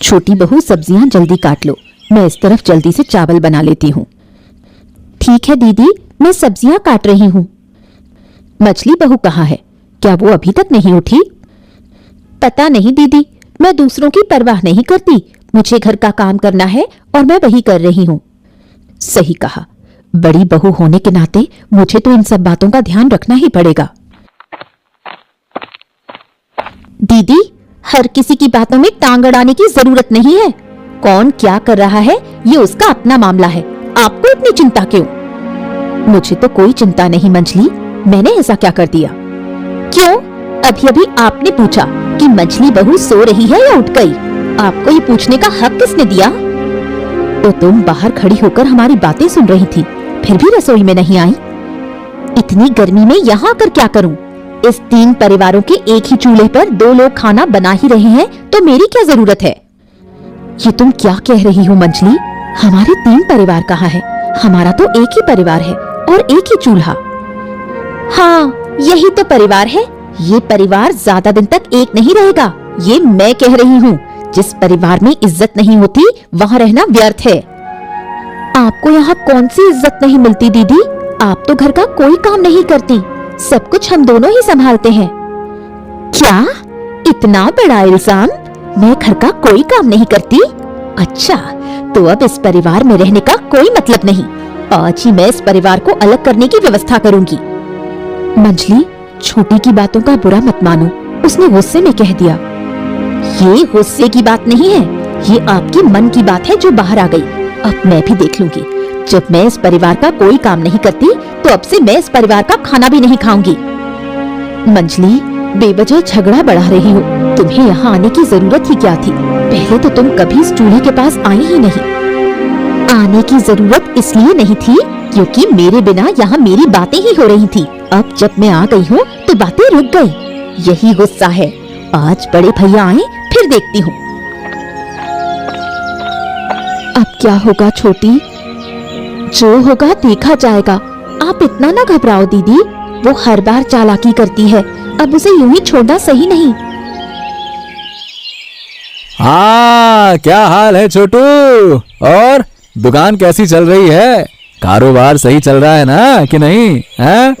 छोटी बहू सब्जियां जल्दी काट लो, मैं इस तरफ जल्दी से चावल बना लेती हूँ। ठीक है दीदी, मैं सब्जियां काट रही हूँ। मछली बहू कहाँ है? क्या वो अभी तक नहीं उठी? पता नहीं दीदी, मैं दूसरों की परवाह नहीं करती। मुझे घर का काम करना है और मैं वही कर रही हूँ। सही कहा, बड़ी बहू होने के नाते मुझे तो इन सब बातों का ध्यान रखना ही पड़ेगा। दीदी, हर किसी की बातों में टांग अड़ाने की जरूरत नहीं है। कौन क्या कर रहा है ये उसका अपना मामला है, आपको इतनी चिंता क्यों? मुझे तो कोई चिंता नहीं मंजली, मैंने ऐसा क्या कर दिया? क्यों? अभी अभी आपने पूछा कि मछली बहू सो रही है या उठ गई। आपको ये पूछने का हक किसने दिया? तो तुम बाहर खड़ी होकर हमारी बातें सुन रही थी, फिर भी रसोई में नहीं आई। इतनी गर्मी में यहाँ आकर क्या करूं? इस 3 परिवारों के एक ही चूल्हे पर 2 लोग खाना बना ही रहे हैं, तो मेरी क्या जरूरत है? ये तुम क्या कह रही हो मंजली? हमारे 3 परिवार कहाँ है? हमारा तो एक ही परिवार है और एक ही चूल्हा। हाँ, यही तो परिवार है। ये परिवार ज्यादा दिन तक एक नहीं रहेगा, ये मैं कह रही हूँ। जिस परिवार में इज्जत नहीं होती वहाँ रहना व्यर्थ है। आपको यहाँ कौन सी इज्जत नहीं मिलती दीदी? आप तो घर का कोई काम नहीं करती, सब कुछ हम दोनों ही संभालते हैं। क्या? इतना बड़ा इल्जाम? मैं घर का कोई काम नहीं करती? अच्छा, तो अब इस परिवार में रहने का कोई मतलब नहीं। आज ही मैं इस परिवार को अलग करने की व्यवस्था करूंगी। मंजली, छोटी की बातों का बुरा मत मानो, उसने गुस्से में कह दिया। ये गुस्से की बात नहीं है, ये आपकी मन की बात है जो बाहर आ गई। अब मैं भी देख लूंगी। जब मैं इस परिवार का कोई काम नहीं करती तो अब से मैं इस परिवार का खाना भी नहीं खाऊंगी। मंजली, बेवजह झगड़ा बढ़ा रही हो। तुम्हें यहाँ आने की जरूरत ही क्या थी? पहले तो तुम कभी इस चूल्हे के पास आई ही नहीं। आने की जरूरत इसलिए नहीं थी क्योंकि मेरे बिना यहाँ मेरी बातें ही हो रही थी। अब जब मैं आ गई हूँ तो बातें रुक गई। यही गुस्सा है। आज बड़े भैया आए फिर देखती हूँ। अब क्या होगा छोटी? जो होगा देखा जाएगा। आप इतना ना घबराओ दीदी, वो हर बार चालाकी करती है, अब उसे यूं ही छोड़ना सही नहीं। हाँ, क्या हाल है छोटू? और दुकान कैसी चल रही है? कारोबार सही चल रहा है ना कि नहीं? हाँ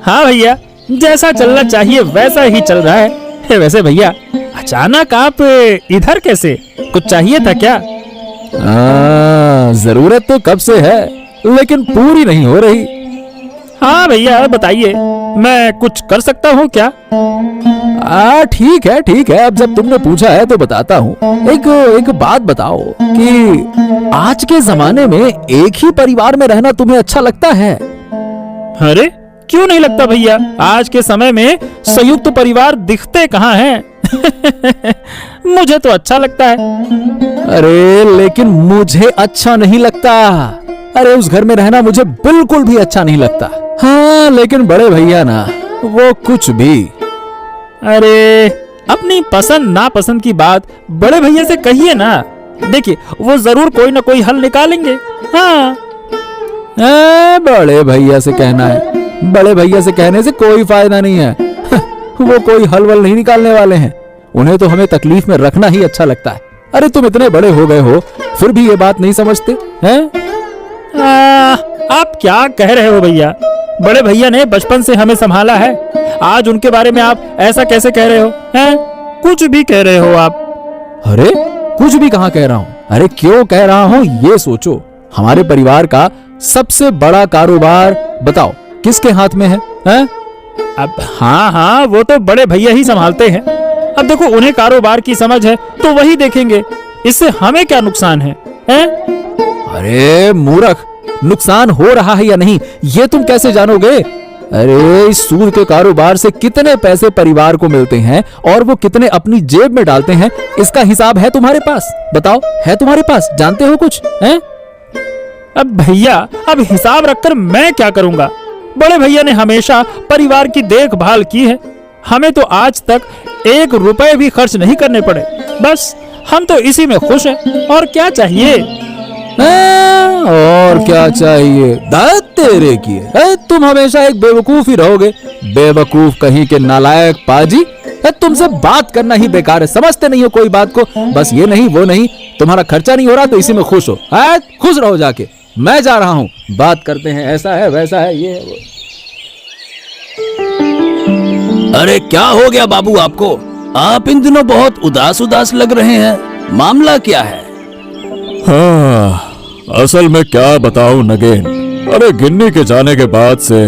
हाँ भैया, जैसा चलना चाहिए वैसा ही चल रहा है। वैसे भैया, अचानक आप इधर कैसे? कुछ चाहिए था क्या? जरूरत तो कब से है लेकिन पूरी नहीं हो रही। हाँ भैया बताइए, मैं कुछ कर सकता हूँ क्या? ठीक है, अब जब तुमने पूछा है तो बताता हूँ। एक बात बताओ कि आज के जमाने में एक ही परिवार में रहना तुम्हें अच्छा लगता है? अरे क्यों नहीं लगता भैया, आज के समय में संयुक्त परिवार दिखते कहाँ हैं? मुझे तो अच्छा लगता है। अरे लेकिन मुझे अच्छा नहीं लगता। अरे उस घर में रहना मुझे बिल्कुल भी अच्छा नहीं लगता। हाँ लेकिन बड़े भैया ना, वो कुछ भी। अरे अपनी पसंद नापसंद की बात बड़े भैया से कहिए ना। देखिए वो जरूर कोई ना कोई हल निकालेंगे। हाँ बड़े भैया से कहना है? बड़े भैया से कहने से कोई फायदा नहीं है। वो कोई हल वल नहीं निकालने वाले हैं। उन्हें तो हमें तकलीफ में रखना ही अच्छा लगता है। अरे तुम इतने बड़े हो गए हो फिर भी ये बात नहीं समझते हैं? आप क्या कह रहे हो भैया? बड़े भैया ने बचपन से हमें संभाला है, आज उनके बारे में आप ऐसा कैसे कह रहे हो? हैं? कुछ भी कह रहे हो आप। अरे कुछ भी कहाँ कह रहा हूँ? अरे क्यों कह रहा हूँ ये सोचो। हमारे परिवार का सबसे बड़ा कारोबार बताओ किसके हाथ में है? अब हाँ, वो तो बड़े भैया ही संभालते हैं। अब देखो उन्हें कारोबार की समझ है तो वही देखेंगे, इससे हमें क्या नुकसान है? अरे मूर्ख, नुकसान हो रहा है या नहीं ये तुम कैसे जानोगे? अरे इस सूद के कारोबार से कितने पैसे परिवार को मिलते हैं और वो कितने अपनी जेब में डालते हैं, इसका हिसाब है तुम्हारे पास? बताओ, है तुम्हारे पास? जानते हो कुछ? हैं? अब भैया, अब हिसाब रखकर मैं क्या करूंगा? बड़े भैया ने हमेशा परिवार की देखभाल की है, हमें तो आज तक 1 रुपए भी खर्च नहीं करने पड़े। बस हम तो इसी में खुश हैं, और क्या चाहिए? और क्या चाहिए? दाद तेरे की तुम हमेशा एक बेवकूफ ही रहोगे। बेवकूफ कहीं के नालायक पाजी। तुमसे बात करना ही बेकार है, समझते नहीं हो कोई बात को। बस ये नहीं वो नहीं, तुम्हारा खर्चा नहीं हो रहा तो इसी में खुश हो। खुश रहो जाके, मैं जा रहा हूं, बात करते हैं, ऐसा है वैसा है ये है वो। अरे क्या हो गया बाबू आपको? आप इन दिनों बहुत उदास उदास लग रहे हैं, मामला क्या है? हाँ, असल में क्या बताऊं नगेन, अरे गिन्नी के जाने के बाद से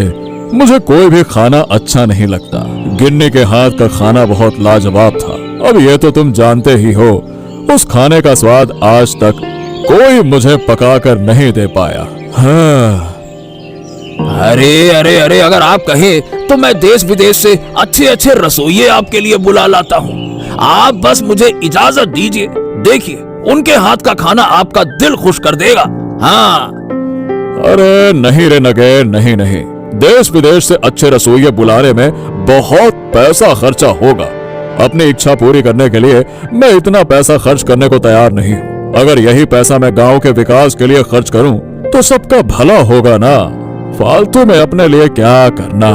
मुझे कोई भी खाना अच्छा नहीं लगता। गिन्नी के हाथ का खाना बहुत लाजवाब था। अब ये तो तुम जानते ही हो, उस खाने का स्वाद आज तक कोई मुझे पकाकर नहीं दे पाया। हाँ। अरे अरे अरे, अगर आप कहें तो मैं देश विदेश से अच्छे अच्छे रसोइये आपके लिए बुला लाता हूँ। आप बस मुझे इजाजत दीजिए, देखिए उनके हाथ का खाना आपका दिल खुश कर देगा। हाँ। अरे नहीं रे नगेन, नहीं नहीं, देश विदेश से अच्छे रसोइये बुलाने में बहुत पैसा खर्चा होगा। अपनी इच्छा पूरी करने के लिए मैं इतना पैसा खर्च करने को तैयार नहीं हूँ। अगर यही पैसा मैं गांव के विकास के लिए खर्च करूँ तो सबका भला होगा ना, फालतू में अपने लिए क्या करना।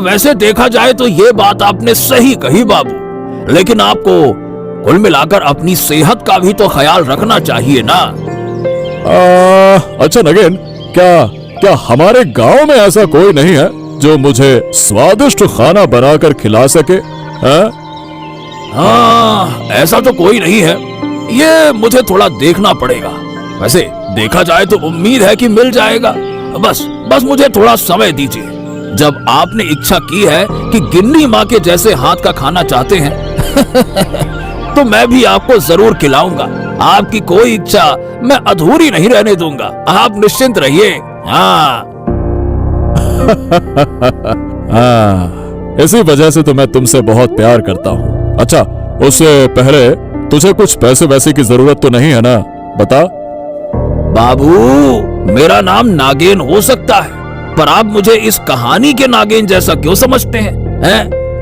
वैसे देखा जाए तो ये बात आपने सही कही बाबू, लेकिन आपको कुल मिलाकर अपनी सेहत का भी तो ख्याल रखना चाहिए ना। अच्छा नगेन, क्या हमारे गांव में ऐसा कोई नहीं है जो मुझे स्वादिष्ट खाना बनाकर खिला सके? हाँ, ऐसा तो कोई नहीं है, ये मुझे थोड़ा देखना पड़ेगा। वैसे देखा जाए तो उम्मीद है कि मिल जाएगा। बस मुझे थोड़ा समय दीजिए। जब आपने इच्छा की है कि गिन्नी माँ के जैसे हाथ का खाना चाहते हैं तो मैं भी आपको जरूर खिलाऊंगा। आपकी कोई इच्छा मैं अधूरी नहीं रहने दूंगा, आप निश्चिंत रहिए। हाँ। हाँ, इसी वजह से तो मैं तुमसे बहुत प्यार करता हूँ। अच्छा, उससे पहले तुझे कुछ पैसे वैसे की जरूरत तो नहीं है ना? बता। बाबू, मेरा नाम नागेन हो सकता है, पर आप मुझे इस कहानी के नागेन जैसा क्यों समझते हैं?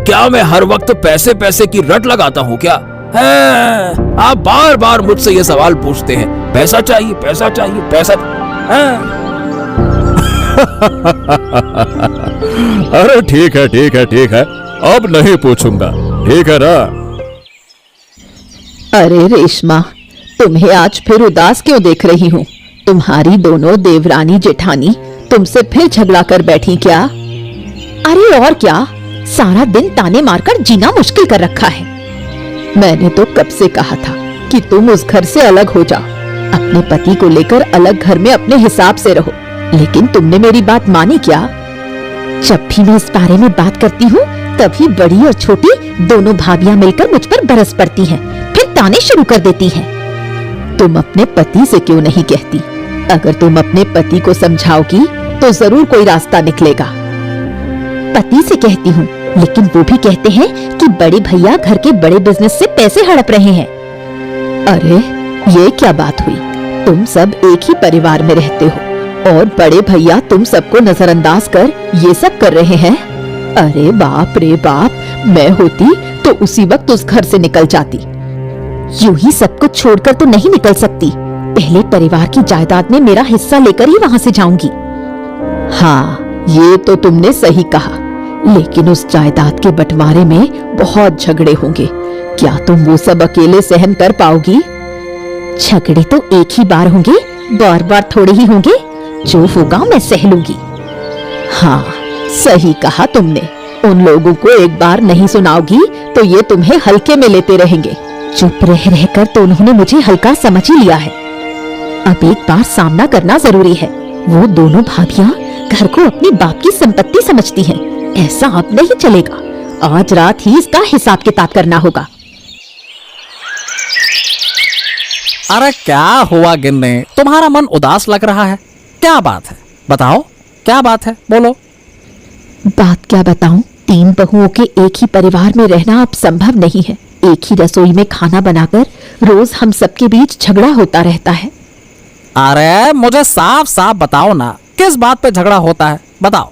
क्या मैं हर वक्त पैसे पैसे की रट लगाता हूँ क्या? आप बार बार मुझसे ये सवाल पूछते हैं, पैसा चाहिए पैसा चाहिए पैसा। अरे ठीक है ठीक है ठीक है, अब नहीं पूछूंगा, ठीक है ना? अरे रेशमा, तुम्हें आज फिर उदास क्यों देख रही हूँ? तुम्हारी दोनों देवरानी जेठानी तुमसे फिर झगड़ा कर बैठी क्या? अरे और क्या, सारा दिन ताने मारकर जीना मुश्किल कर रखा है। मैंने तो कब से कहा था कि तुम उस घर से अलग हो जाओ, अपने पति को लेकर अलग घर में अपने हिसाब से रहो, लेकिन तुमने मेरी बात मानी क्या? जब भी मैं इस बारे में बात करती हूँ तभी बड़ी और छोटी दोनों भाभियां मिलकर मुझ पर बरस पड़ती हैं, फिर ताने शुरू कर देती हैं। तुम अपने पति से क्यों नहीं कहती? अगर तुम अपने पति को समझाओगी तो जरूर कोई रास्ता निकलेगा। पति से कहती हूँ, लेकिन वो भी कहते हैं कि बड़े भैया घर के बड़े बिजनेस से पैसे हड़प रहे हैं। अरे ये क्या बात हुई? तुम सब एक ही परिवार में रहते हो और बड़े भैया तुम सबको नजरअंदाज कर ये सब कर रहे हैं। अरे बाप रे बाप, मैं होती तो उसी वक्त उस घर से निकल जाती। यूं ही सब कुछ छोड़कर तो नहीं निकल सकती, पहले परिवार की जायदाद में मेरा हिस्सा लेकर ही वहां से जाऊंगी। हाँ, ये तो तुमने सही कहा, लेकिन उस जायदाद के बंटवारे में बहुत झगड़े होंगे। क्या तुम वो सब अकेले सहन कर पाओगी? झगड़े तो एक ही बार होंगे, बार बार थोड़े ही होंगे। जो होगा मैं सह लूंगी। हाँ, सही कहा तुमने। उन लोगों को एक बार नहीं सुनाओगी तो ये तुम्हें हल्के में लेते रहेंगे। चुप रह रहकर तो उन्होंने मुझे हल्का समझ ही लिया है। अब एक बार सामना करना जरूरी है। वो दोनों भाभियां घर को अपनी बाप की संपत्ति समझती हैं। ऐसा अब नहीं चलेगा। आज रात ही इसका हिसाब किताब करना होगा। अरे क्या हुआ गिन्नी, तुम्हारा मन उदास लग रहा है? क्या बात है, बताओ क्या बात है, बोलो। बात क्या बताऊं? 3 बहुओं के एक ही परिवार में रहना अब संभव नहीं है। एक ही रसोई में खाना बनाकर रोज हम सबके बीच झगड़ा होता रहता है। अरे मुझे साफ साफ बताओ ना, किस बात पे झगड़ा होता है, बताओ।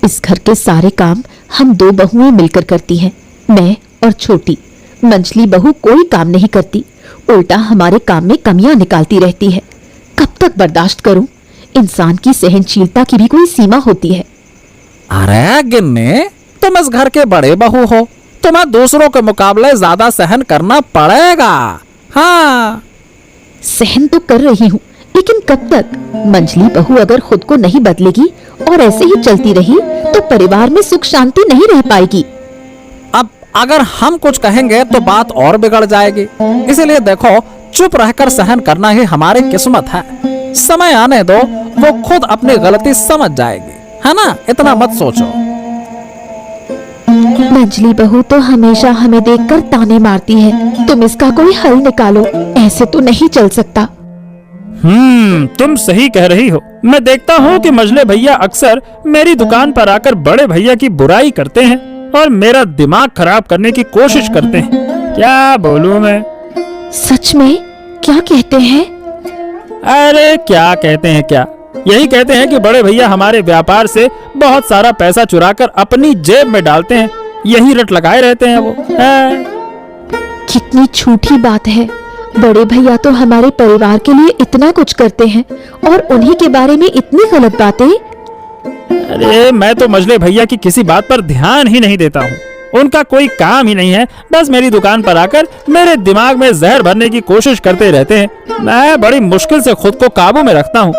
इस घर के सारे काम हम 2 बहुएं मिलकर करती हैं, मैं और छोटी। मंझली बहू कोई काम नहीं करती, उल्टा हमारे काम में कमियां निकालती रहती है। कब तक बर्दाश्त करूं? इंसान की सहनशीलता की भी कोई सीमा होती है। अरे गिन्नी, तुम इस घर के बड़े बहू हो, तुम्हें दूसरों के मुकाबले ज्यादा सहन करना पड़ेगा। हाँ, सहन तो कर रही हूँ, लेकिन कब तक? मंजली बहू अगर खुद को नहीं बदलेगी और ऐसे ही चलती रही तो परिवार में सुख शांति नहीं रह पाएगी। अब अगर हम कुछ कहेंगे तो बात और बिगड़ जाएगी। इसीलिए देखो, चुप रहकर सहन करना ही हमारी किस्मत है। समय आने दो, वो खुद अपनी गलती समझ जाएगी, है ना? इतना मत सोचो। मंजली बहू तो हमेशा हमें देखकर ताने मारती है, तुम इसका कोई हल निकालो, ऐसे तो नहीं चल सकता। तुम सही कह रही हो। मैं देखता हूँ कि मजले भैया अक्सर मेरी दुकान पर आकर बड़े भैया की बुराई करते हैं और मेरा दिमाग खराब करने की कोशिश करते हैं। क्या बोलूं मैं? सच में? क्या कहते हैं? अरे क्या कहते हैं क्या, यही कहते हैं कि बड़े भैया हमारे व्यापार से बहुत सारा पैसा चुराकर अपनी जेब में डालते हैं। यही रट लगाए रहते हैं वो। कितनी झूठी बात है। बड़े भैया तो हमारे परिवार के लिए इतना कुछ करते हैं और उन्हीं के बारे में इतनी गलत बातें। अरे मैं तो मजले भैया की किसी बात पर ध्यान ही नहीं देता हूँ। उनका कोई काम ही नहीं है, बस मेरी दुकान पर आकर मेरे दिमाग में जहर भरने की कोशिश करते रहते हैं। मैं बड़ी मुश्किल से खुद को काबू में रखता हूँ।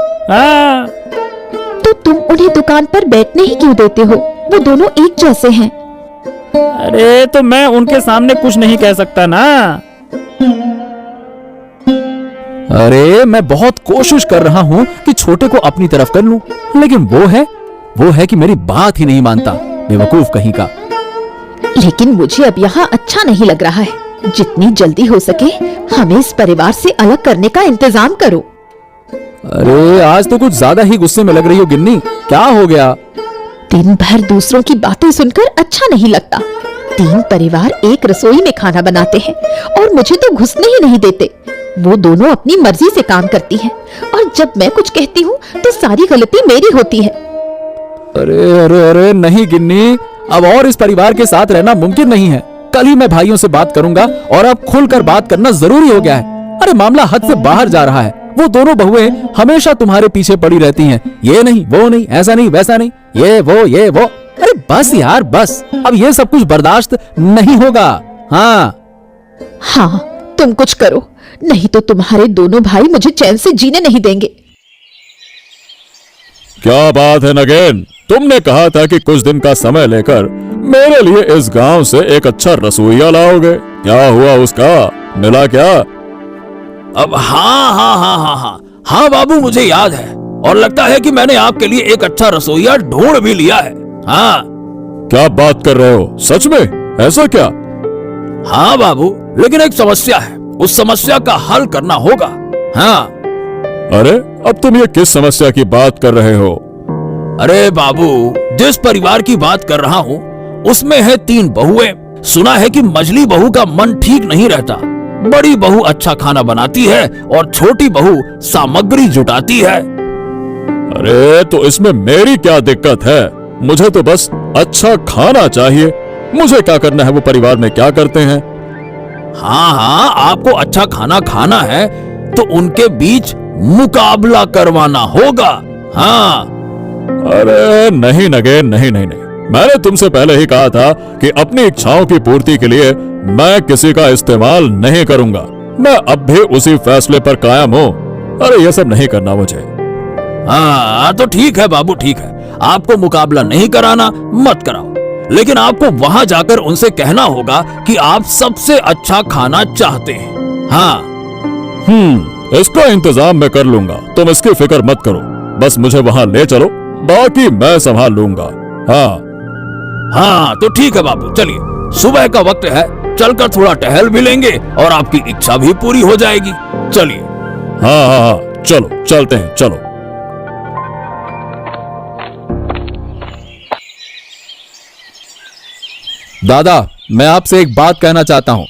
तो तुम उन्हें दुकान पर बैठने ही क्यों देते हो? वो दोनों एक जैसे हैं। अरे तो मैं उनके सामने कुछ नहीं कह सकता ना। अरे मैं बहुत कोशिश कर रहा हूं कि छोटे को अपनी तरफ कर लूं, लेकिन वो है कि मेरी बात ही नहीं मानता। बेवकूफ कहीं का। लेकिन मुझे अब यहाँ अच्छा नहीं लग रहा है। जितनी जल्दी हो सके हमें इस परिवार से अलग करने का इंतजाम करो। अरे आज तो कुछ ज्यादा ही गुस्से में लग रही हो गिन्नी, क्या हो गया? दिन भर दूसरों की बातें सुनकर अच्छा नहीं लगता। 3 परिवार एक रसोई में खाना बनाते हैं और मुझे तो घुसने ही नहीं देते। वो दोनों अपनी मर्जी से काम करती हैं और जब मैं कुछ कहती हूँ तो सारी गलती मेरी होती है। अरे अरे अरे नहीं गिन्नी, अब और इस परिवार के साथ रहना मुमकिन नहीं है। कल ही मैं भाइयों से बात करूंगा और अब खुलकर बात करना जरूरी हो गया है। अरे मामला हद से बाहर जा रहा है। वो दोनों बहुएं हमेशा तुम्हारे पीछे पड़ी रहती हैं। ये नहीं, वो नहीं, ऐसा नहीं, वैसा नहीं, ये वो। अरे बस यार बस, अब ये सब कुछ बर्दाश्त नहीं होगा। हाँ, तुम कुछ करो, नहीं तो तुम्हारे दोनों भाई मुझे चैन से जीने नहीं देंगे। क्या बात है नगेन, तुमने कहा था कि कुछ दिन का समय लेकर मेरे लिए इस गांव से एक अच्छा रसोइया लाओगे। क्या हुआ उसका? मिला क्या? अब हाँ बाबू, मुझे याद है और लगता है कि मैंने आपके लिए एक अच्छा रसोइया ढूंढ भी लिया है। हाँ। क्या बात कर रहे हो? सच में? ऐसा क्या? हाँ बाबू, लेकिन एक समस्या है, उस समस्या का हल करना होगा। हाँ। अरे अब तुम ये किस समस्या की बात कर रहे हो? अरे बाबू, जिस परिवार की बात कर रहा हूँ उसमें है 3 बहुएं। सुना है कि मझली बहू का मन ठीक नहीं रहता। बड़ी बहू अच्छा खाना बनाती है और छोटी बहू सामग्री जुटाती है। अरे तो इसमें मेरी क्या दिक्कत है? मुझे तो बस अच्छा खाना चाहिए। मुझे क्या करना है वो परिवार में क्या करते हैं? हाँ, आपको अच्छा खाना खाना है तो उनके बीच मुकाबला करवाना होगा। हाँ। अरे नहीं नगेन, नहीं। मैंने तुमसे पहले ही कहा था कि अपनी इच्छाओं की पूर्ति के लिए मैं किसी का इस्तेमाल नहीं करूंगा। मैं अब भी उसी फैसले पर कायम हूँ। अरे ये सब नहीं करना मुझे। हाँ तो ठीक है बाबू, ठीक है, आपको मुकाबला नहीं कराना, मत कराओ, लेकिन आपको वहां जाकर उनसे कहना होगा कि आप सबसे अच्छा खाना चाहते हैं। हाँ। इसका इंतजाम मैं कर लूंगा, तुम इसकी फिक्र मत करो। बस मुझे वहां ले चलो, बाकी मैं संभाल लूंगा। हाँ तो ठीक है बाबू, चलिए, सुबह का वक्त है, चलकर थोड़ा टहल भी लेंगे और आपकी इच्छा भी पूरी हो जाएगी। चलिए। हाँ, चलो चलते हैं, चलो। दादा, मैं आपसे एक बात कहना चाहता हूँ।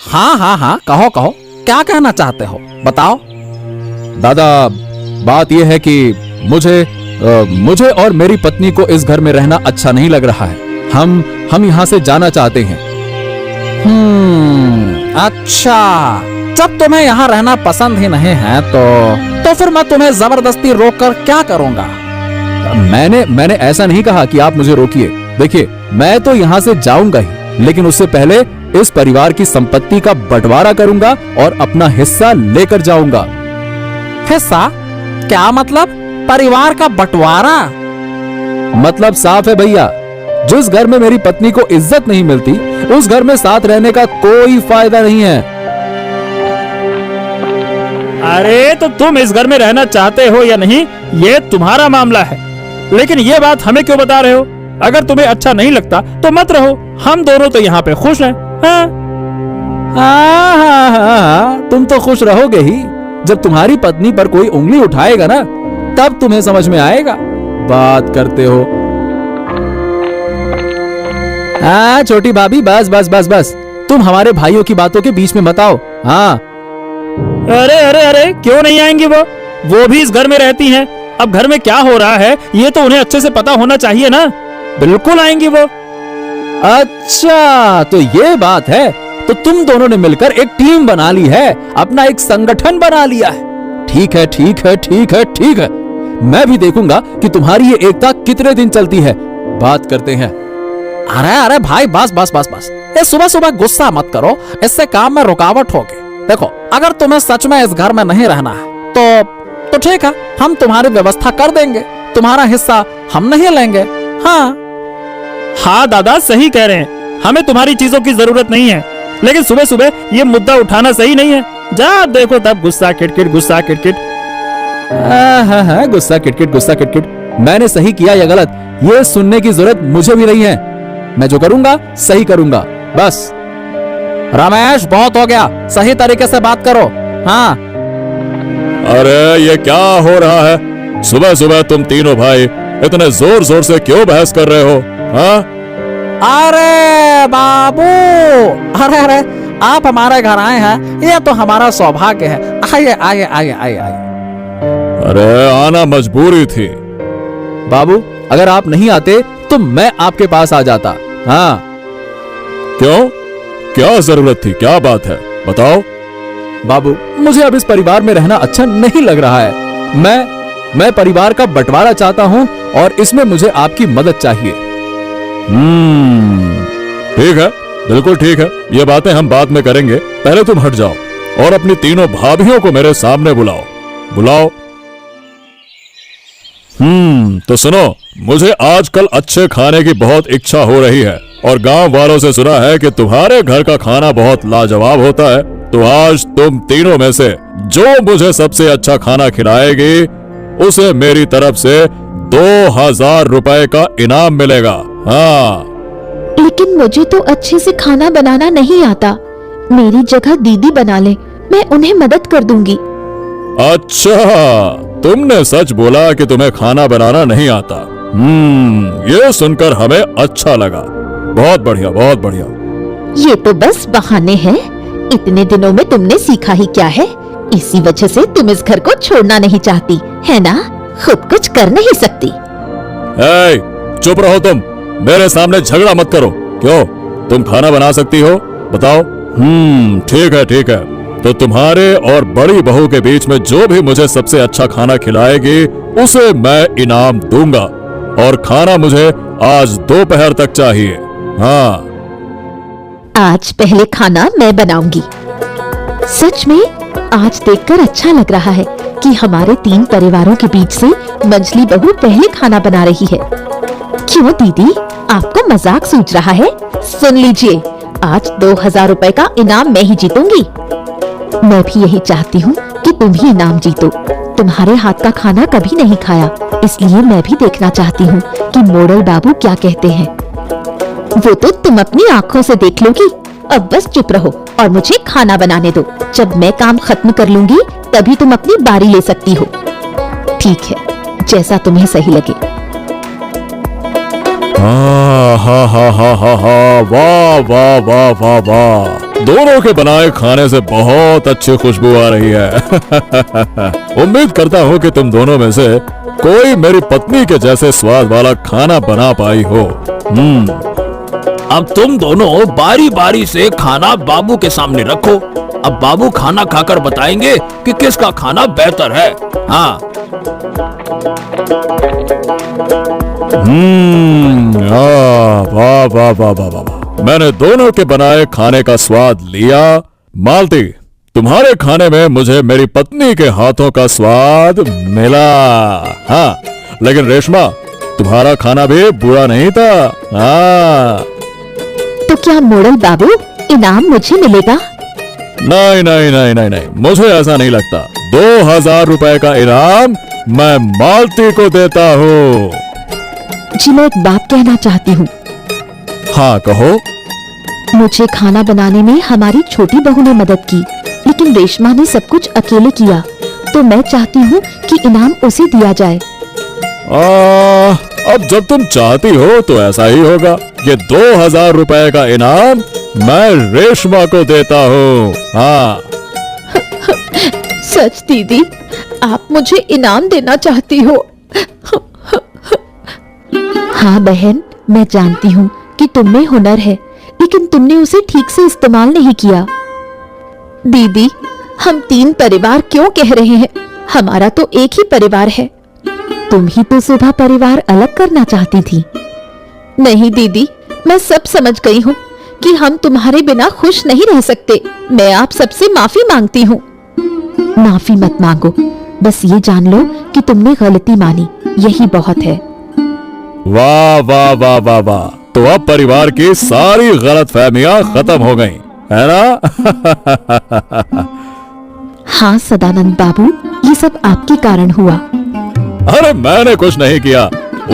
हाँ, कहो। क्या कहना चाहते हो? बताओ। दादा, बात यह है कि मुझे और मेरी पत्नी को इस घर में रहना अच्छा नहीं लग रहा है। हम यहाँ से जाना चाहते हैं। अच्छा, जब तुम्हें यहाँ रहना पसंद ही नहीं है तो फिर मैं तुम्हें जबरदस्ती रोककर क्या करूंगा? मैंने ऐसा नहीं कहा कि आप मुझे रोकिए। देखिए, मैं तो यहाँ से जाऊंगा ही, लेकिन उससे पहले इस परिवार की संपत्ति का बंटवारा करूंगा और अपना हिस्सा लेकर जाऊंगा। हिस्सा? क्या मतलब? परिवार का बंटवारा? मतलब साफ है भैया, जिस घर में मेरी पत्नी को इज्जत नहीं मिलती, उस घर में साथ रहने का कोई फायदा नहीं है। अरे तो तुम इस घर में रहना चाहते हो या नहीं, ये तुम्हारा मामला है, लेकिन ये बात हमें क्यों बता रहे हो? अगर तुम्हें अच्छा नहीं लगता तो मत रहो, हम दोनों तो यहाँ पे खुश हैं। हाँ? हाँ, तुम तो खुश रहोगे ही। जब तुम्हारी पत्नी पर कोई उंगली उठाएगा ना, तब तुम्हें समझ में आएगा। बात करते हो। हाँ छोटी भाभी, बस बस बस बस, तुम हमारे भाइयों की बातों के बीच में मत आओ। हाँ, अरे अरे अरे, क्यों नहीं आएंगी? वो भी इस घर में रहती हैं। अब घर में क्या हो रहा है ये तो उन्हें अच्छे से पता होना चाहिए ना। बिल्कुल आएंगी वो। अच्छा तो ये बात है। तो तुम दोनों ने मिलकर एक टीम बना ली है, अपना एक संगठन बना लिया है। ठीक है ठीक है ठीक है ठीक है, मैं भी देखूंगा कि तुम्हारी ये एकता कितने दिन चलती है। बात करते हैं। अरे अरे भाई, बस बस बस बस, ये सुबह सुबह गुस्सा मत करो, इससे काम में रुकावट होगी। देखो, अगर तुम्हें सच में इस घर में नहीं रहना है तो ठीक है, हम तुम्हारी व्यवस्था कर देंगे, तुम्हारा हिस्सा हम नहीं लेंगे। हाँ हाँ दादा, सही कह रहे हैं, हमें तुम्हारी चीजों की जरूरत नहीं है, लेकिन सुबह सुबह ये मुद्दा उठाना सही नहीं है। जा देखो तब गुस्सा किटकिट, गुस्सा किटकिट। हाँ, गुस्सा किटकिट, गुस्सा किटकिट। मैंने सही किया या गलत, ये सुनने की जरूरत मुझे भी नहीं है। मैं जो करूंगा सही करूंगा, बस। रमेश, बहुत हो गया, सही तरीके से बात करो। हाँ। अरे ये क्या हो रहा है? सुबह सुबह तुम तीनों भाई इतने जोर जोर से क्यों बहस कर रहे हो? हाँ? अरे बाबू, अरे अरे, आप हमारे घर आए हैं, ये तो हमारा सौभाग्य है। आइए आइए आइए आइए आइए। अरे आना मजबूरी थी। बाबू, अगर आप नहीं आते तो मैं आपके पास आ जाता। हाँ। क्यों? क्या जरूरत थी? क्या बात है, बताओ। बाबू, मुझे अब इस परिवार में रहना अच्छा नहीं लग रहा है। मैं परिवार का बंटवारा चाहता हूं और इसमें मुझे आपकी मदद चाहिए। ठीक है, बिल्कुल ठीक है, ये बातें हम बाद में करेंगे। पहले तुम हट जाओ और अपनी तीनों भाभियों को मेरे सामने बुलाओ। बुलाओ। तो सुनो, मुझे आजकल अच्छे खाने की बहुत इच्छा हो रही है और गांव वालों से सुना है कि तुम्हारे घर का खाना बहुत लाजवाब होता है। तो आज तुम तीनों में से जो मुझे सबसे अच्छा खाना खिलाएगी, उसे मेरी तरफ से 2000 रुपए का इनाम मिलेगा। हाँ। लेकिन मुझे तो अच्छे से खाना बनाना नहीं आता। मेरी जगह दीदी बना ले, मैं उन्हें मदद कर दूंगी। अच्छा, तुमने सच बोला कि तुम्हें खाना बनाना नहीं आता। ये सुनकर हमें अच्छा लगा। बहुत बढ़िया, बहुत बढ़िया। ये तो बस बहाने हैं। इतने दिनों में तुमने सीखा ही क्या है? इसी वजह से तुम इस घर को छोड़ना नहीं चाहती, है ना? खुद कुछ कर नहीं सकती। चुप रहो तुम, मेरे सामने झगड़ा मत करो। क्यों, तुम खाना बना सकती हो? बताओ। ठीक है ठीक है, तो तुम्हारे और बड़ी बहू के बीच में जो भी मुझे सबसे अच्छा खाना खिलाएगी, उसे मैं इनाम दूंगा। और खाना मुझे आज दोपहर तक चाहिए। हाँ। आज पहले खाना मैं बनाऊंगी। सच में आज देखकर अच्छा लग रहा है कि हमारे 3 परिवारों के बीच से मंझली बहू पहले खाना बना रही है। क्यों दीदी, आपको मजाक सूझ रहा है? सुन लीजिए, आज 2000 रुपए का इनाम मैं ही जीतूंगी। मैं भी यही चाहती हूँ कि तुम ही इनाम जीतो। तुम्हारे हाथ का खाना कभी नहीं खाया, इसलिए मैं भी देखना चाहती हूँ कि मोड़ल बाबू क्या कहते हैं। वो तो तुम अपनी आँखों से देख लोगी। अब बस चुप रहो और मुझे खाना बनाने दो। जब मैं काम खत्म कर लूंगी तभी तुम अपनी बारी ले सकती हो। ठीक है, जैसा तुम्हें सही लगे। वाह वाह वाह वाह वाह, दोनों के बनाए खाने से बहुत अच्छी खुशबू आ रही है। उम्मीद करता हूँ कि तुम दोनों में से कोई मेरी पत्नी के जैसे स्वाद वाला खाना बना पाई हो। अब तुम दोनों बारी बारी से खाना बाबू के सामने रखो। अब बाबू खाना खाकर बताएंगे कि किसका खाना बेहतर है। हाँ। वाह वाह वाह वाह वाह, मैंने दोनों के बनाए खाने का स्वाद लिया। मालती, तुम्हारे खाने में मुझे मेरी पत्नी के हाथों का स्वाद मिला। हाँ, लेकिन रेशमा, तुम्हारा खाना भी बुरा नहीं था। हाँ। तो क्या मोड़ल बाबू, इनाम मुझे मिलेगा? नहीं नहीं नहीं नहीं नहीं, मुझे ऐसा नहीं लगता। 2000 रुपए का इनाम मैं मालती को देता हूँ। जी, मैं एक बात कहना चाहती हूँ। हाँ कहो। मुझे खाना बनाने में हमारी छोटी बहू ने मदद की, लेकिन रेशमा ने सब कुछ अकेले किया, तो मैं चाहती हूँ कि इनाम उसे दिया जाए। अब जब तुम चाहती हो तो ऐसा ही होगा। ये 2000 रुपए का इनाम मैं रेशमा को देता हूँ। हाँ। सच दीदी, आप मुझे इनाम देना चाहती हो? हाँ बहन, मैं जानती हूँ कि तुम में हुनर है, लेकिन तुमने उसे ठीक से इस्तेमाल नहीं किया। दीदी, हम 3 परिवार क्यों कह रहे हैं? हमारा तो एक ही परिवार है। तुम ही तो सुबह परिवार अलग करना चाहती थी। नहीं दीदी, मैं सब समझ गई हूँ कि हम तुम्हारे बिना खुश नहीं रह सकते। मैं आप सबसे माफी मांगती हूँ। माफी मत मांगो, बस ये जान लो कि तुमने गलती मानी, यही बहुत है। वाह वाह वाह वाह वाह, तो अब परिवार की सारी गलतफहमियां खत्म हो गई, है ना? हाँ सदानंद बाबू, ये सब आपके कारण हुआ। अरे मैंने कुछ नहीं किया,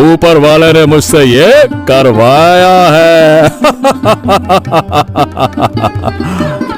ऊपर वाले ने मुझसे ये करवाया है।